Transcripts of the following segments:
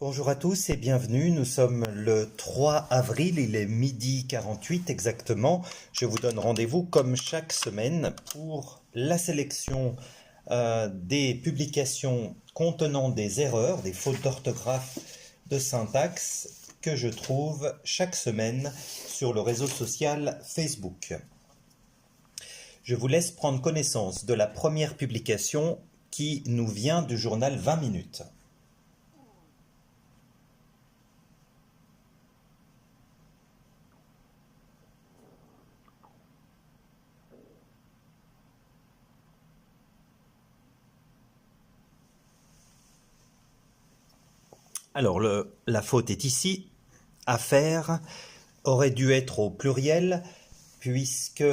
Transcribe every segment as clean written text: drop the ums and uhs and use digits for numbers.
Bonjour à tous et bienvenue. Nous sommes le 3 avril, il est midi 48 exactement. Je vous donne rendez-vous comme chaque semaine pour la sélection des publications contenant des erreurs, des fautes d'orthographe, de syntaxe que je trouve chaque semaine sur le réseau social Facebook. Je vous laisse prendre connaissance de la première publication qui nous vient du journal 20 minutes. Alors, la faute est ici. Affaires aurait dû être au pluriel, puisque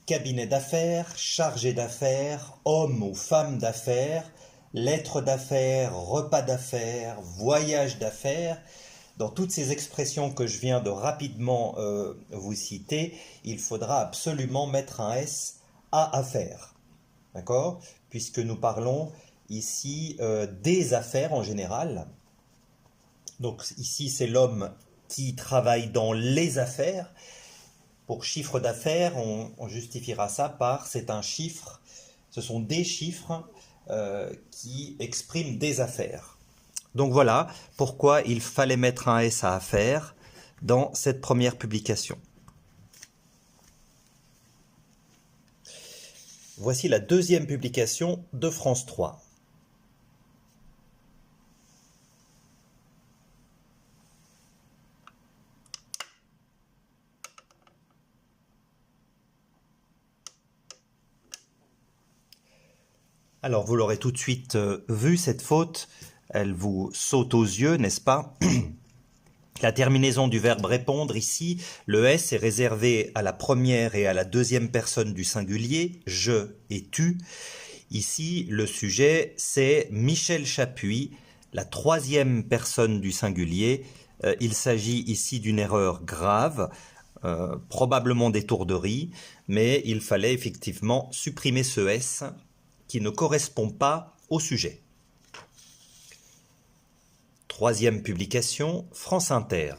cabinet d'affaires, chargé d'affaires, homme ou femme d'affaires, lettre d'affaires, repas d'affaires, voyage d'affaires. Dans toutes ces expressions que je viens de rapidement vous citer, il faudra absolument mettre un S à affaires. D'accord? Puisque nous parlons ici des affaires en général. Donc ici, c'est l'homme qui travaille dans les affaires. Pour chiffre d'affaires, on justifiera ça par c'est un chiffre, ce sont des chiffres qui expriment des affaires. Donc voilà pourquoi il fallait mettre un S à affaires dans cette première publication. Voici la deuxième publication de France 3. Alors, vous l'aurez tout de suite vu, cette faute, elle vous saute aux yeux, n'est-ce pas? La terminaison du verbe répondre ici, le S est réservé à la première et à la deuxième personne du singulier, je et tu. Ici, le sujet, c'est Michel Chapuis, la troisième personne du singulier. Il s'agit ici d'une erreur grave, probablement d'étourderie, mais il fallait effectivement supprimer ce S qui ne correspond pas au sujet. Troisième publication, France Inter.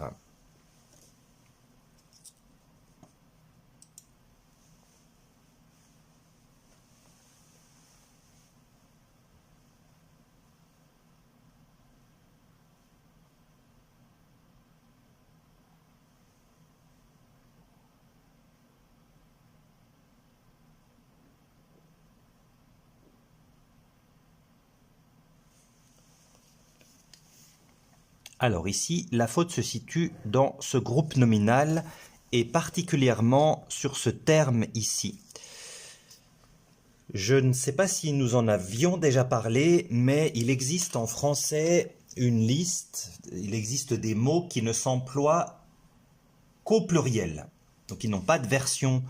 Alors ici, la faute se situe dans ce groupe nominal et particulièrement sur ce terme ici. Je ne sais pas si nous en avions déjà parlé, mais il existe en français une liste, il existe des mots qui ne s'emploient qu'au pluriel, donc ils n'ont pas de version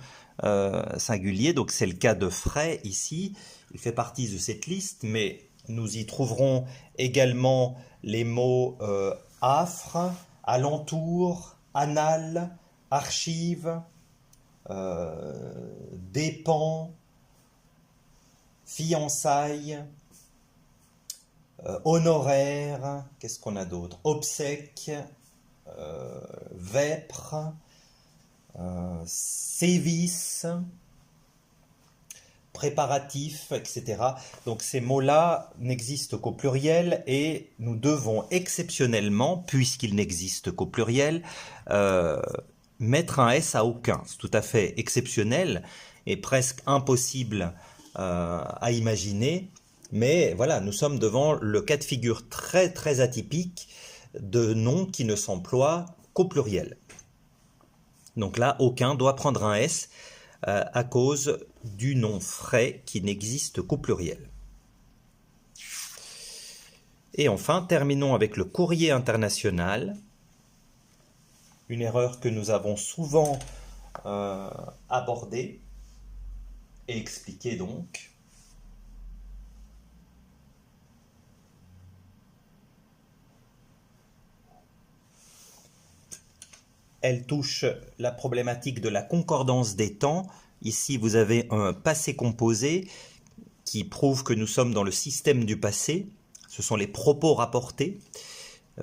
singulier, donc c'est le cas de frais ici, il fait partie de cette liste, mais nous y trouverons également les mots affre, alentour, anal, archive, dépend, fiançailles, honoraire, qu'est-ce qu'on a d'autre? Obsèques, vêpres, sévices, préparatifs, etc. Donc ces mots-là n'existent qu'au pluriel et nous devons exceptionnellement, puisqu'ils n'existent qu'au pluriel, mettre un S à aucun. C'est tout à fait exceptionnel et presque impossible à imaginer. Mais voilà, nous sommes devant le cas de figure très très atypique de noms qui ne s'emploient qu'au pluriel. Donc là, aucun doit prendre un S à cause du nom frais qui n'existe qu'au pluriel. Et enfin, terminons avec le courrier international. Une erreur que nous avons souvent abordée et expliquée donc. Elle touche la problématique de la concordance des temps. Ici, vous avez un passé composé qui prouve que nous sommes dans le système du passé. Ce sont les propos rapportés.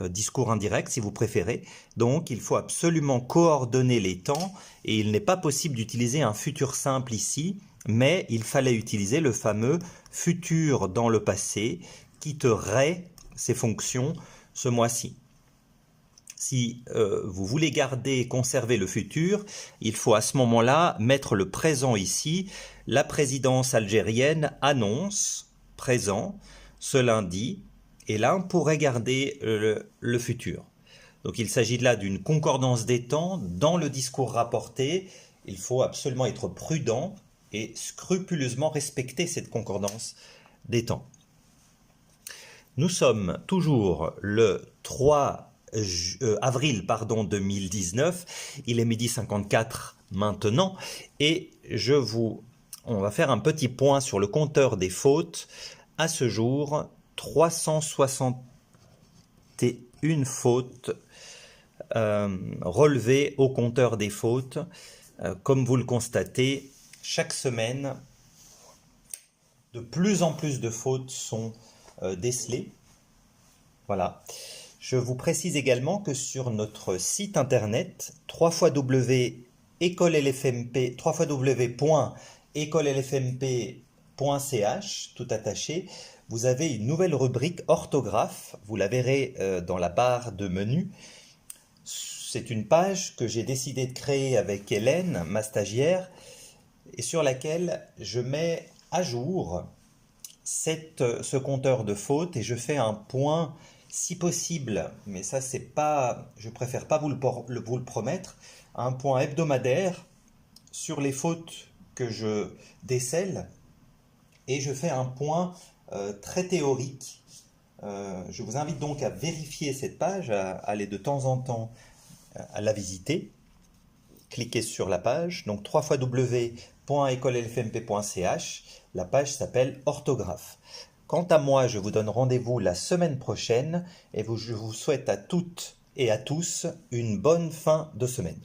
discours indirect si vous préférez. Donc il faut absolument coordonner les temps et il n'est pas possible d'utiliser un futur simple ici, mais il fallait utiliser le fameux futur dans le passé quitterait ses fonctions ce mois-ci. Si vous voulez garder et conserver le futur, il faut à ce moment-là mettre le présent ici. La présidence algérienne annonce présent ce lundi, et là on pourrait garder le futur. Donc il s'agit là d'une concordance des temps dans le discours rapporté. Il faut absolument être prudent et scrupuleusement respecter cette concordance des temps. Nous sommes toujours le 3 avril 2019, il est 12h54 maintenant, et on va faire un petit point sur le compteur des fautes. À ce jour, 361 fautes relevées au compteur des fautes. Comme vous le constatez, chaque semaine, de plus en plus de fautes sont décelées. Voilà. Je vous précise également que sur notre site internet www.ecolelfmp.ch, tout attaché, vous avez une nouvelle rubrique orthographe. Vous la verrez dans la barre de menu. C'est une page que j'ai décidé de créer avec Hélène, ma stagiaire, et sur laquelle je mets à jour ce compteur de fautes et je fais un point, si possible, mais ça c'est pas, je préfère pas vous le promettre, un point hebdomadaire sur les fautes que je décèle, et je fais un point très théorique. Je vous invite donc à vérifier cette page, à aller de temps en temps à la visiter. Cliquez sur la page, donc www.ecolelfmp.ch. La page s'appelle orthographe. Quant à moi, je vous donne rendez-vous la semaine prochaine et je vous souhaite à toutes et à tous une bonne fin de semaine.